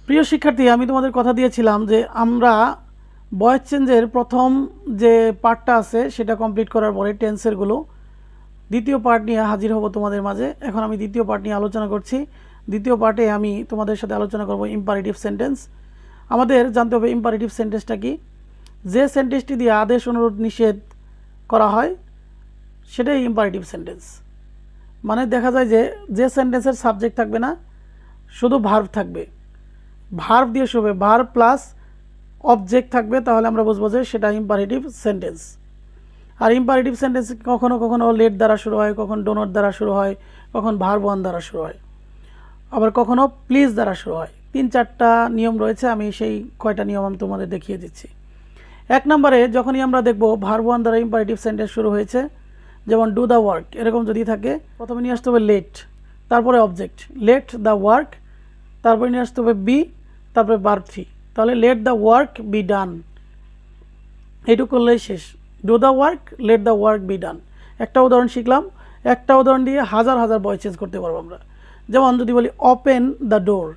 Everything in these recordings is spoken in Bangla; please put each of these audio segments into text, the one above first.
প্রিয় শিক্ষার্থী, আমি তোমাদের কথা দিয়েছিলাম যে আমরা ভয়েস চেঞ্জের প্রথম যে পার্টটা আছে সেটা কমপ্লিট করার পরে টেন্সেরগুলো দ্বিতীয় পার্ট নিয়ে হাজির হব তোমাদের মাঝে। এখন আমি দ্বিতীয় পার্ট নিয়ে আলোচনা করছি। দ্বিতীয় পার্টে আমি তোমাদের সাথে আলোচনা করব ইম্পারেটিভ সেন্টেন্স। আমাদের জানতে হবে ইম্পারেটিভ সেন্টেন্সটা কি। যে সেন্টেন্সটি দিয়ে আদেশ, অনুরোধ, নিষেধ করা হয় সেটাই ইম্পারেটিভ সেন্টেন্স। মানে দেখা যায় যে সেন্টেন্সের সাবজেক্ট থাকবে না, শুধু ভার্ব থাকবে, ভার্ব দিয়ে শুরু হবে, ভার্ব প্লাস অবজেক্ট থাকবে, তাহলে আমরা বুঝবো যে সেটা ইম্পারেটিভ সেন্টেন্স। আর ইম্পারেটিভ সেন্টেন্স কখনো কখনো লেট দ্বারা শুরু হয়, কখন ডোনট দ্বারা শুরু হয়, কখন ভার্ব ওয়ান দ্বারা শুরু হয়, আবার কখনো প্লিজ দ্বারা শুরু হয়। 3-4টা নিয়ম রয়েছে, আমি সেই কয়টা নিয়ম আমি তোমাদের দেখিয়ে দিচ্ছি। 1 নম্বরে যখনই আমরা দেখব ভার্ব ওয়ান দ্বারা ইম্পারেটিভ সেন্টেন্স শুরু হয়েছে, যেমন ডু দ্য ওয়ার্ক, এরকম যদি থাকে, প্রথমে নিয়ে আসতে হবে লেট, তারপরে অবজেক্ট, লেট দ্য ওয়ার্ক, তারপরে নিয়ে আসতে হবে বি, তারপরে ভার্ব 3, তাহলে let the work be done, এইটুকু করলেই শেষ। Do the work, let the work be done. একটা উদাহরণ শিখলাম, একটা উদাহরণ দিয়ে হাজার হাজার ভয়েস চেঞ্জ করতে পারবো আমরা। যেমন যদি বলি ওপেন দ্য ডোর,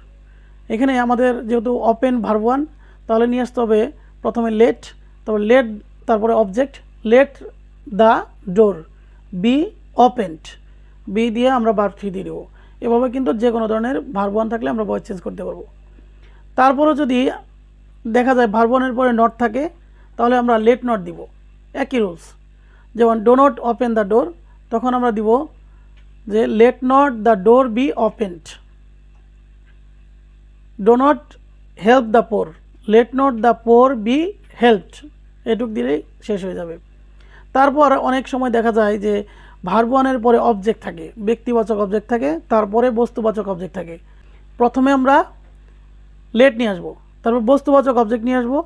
এখানে আমাদের যেহেতু ওপেন ভার্ব ওয়ান, তাহলে নিয়ে আসতে হবে প্রথমে লেট, তারপর লেট, তারপরে object, let the door be opened, be দিয়ে আমরা ভার্ব 3 দিয়ে দেবো। এভাবে কিন্তু যে কোনো ধরনের ভার্ব ওয়ান থাকলে আমরা ভয়েস চেঞ্জ করতে পারবো। তারপরে যদি দেখা যায় ভার্ব ওয়ানের পরে নট থাকে, তাহলে আমরা লেট নট দিব, একই রুলস। যেমন do not open the door, তখন আমরা দিব যে let not the door be opened. Do not help the poor, let not the poor be helped, এটুক দিলেই শেষ হয়ে যাবে। তারপর অনেক সময় দেখা যায় যে ভার্ব ওয়ানের পরে অবজেক্ট থাকে, ব্যক্তিবাচক অবজেক্ট থাকে, তারপরে বস্তুবাচক অবজেক্ট থাকে। প্রথমে আমরা লেট নিয়ে আসবো, তারপর বস্তুবাচক অবজেক্ট নিয়ে আসবো,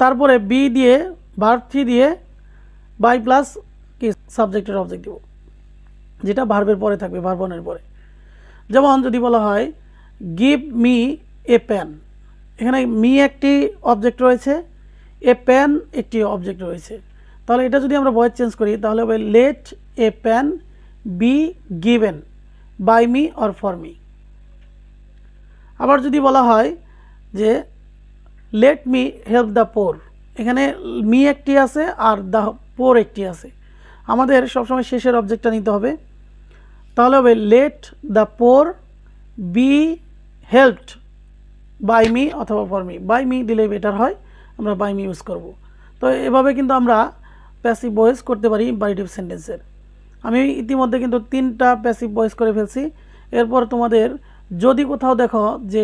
তারপরে বি দিয়ে ভার্ব 3 দিয়ে বাই প্লাস কি সাবজেক্টের অবজেক্ট দিব, যেটা ভার্বের পরে থাকবে, ভার্ব ওয়ানের পরে। যেমন যদি বলা হয় গিভ মি এ পেন, এখানে মি একটি অবজেক্ট রয়েছে, এ পেন একটি অবজেক্ট রয়েছে, তাহলে এটা যদি আমরা ভয়েস চেঞ্জ করি তাহলে হবে let a pen be given by me or for me. আবার যদি বলা হয় যে let me help the poor, এখানে মি একটি আছে আর দ্য পোর একটি আছে, আমাদের সবসময় শেষের অবজেক্টটা নিতে হবে, তাহলে হবে let the poor be helped by me অথবা ফর মি। বাই মি দিলেই বেটার হয়, আমরা বাই মি ইউজ করব। তো এভাবে কিন্তু আমরা প্যাসিভ ভয়েস করতে পারি ইম্পারেটিভ সেন্টেন্সের। আমি ইতিমধ্যে কিন্তু 3টা প্যাসিভ ভয়েস করে ফেলছি। এরপর তোমাদের যদি কোথাও দেখো যে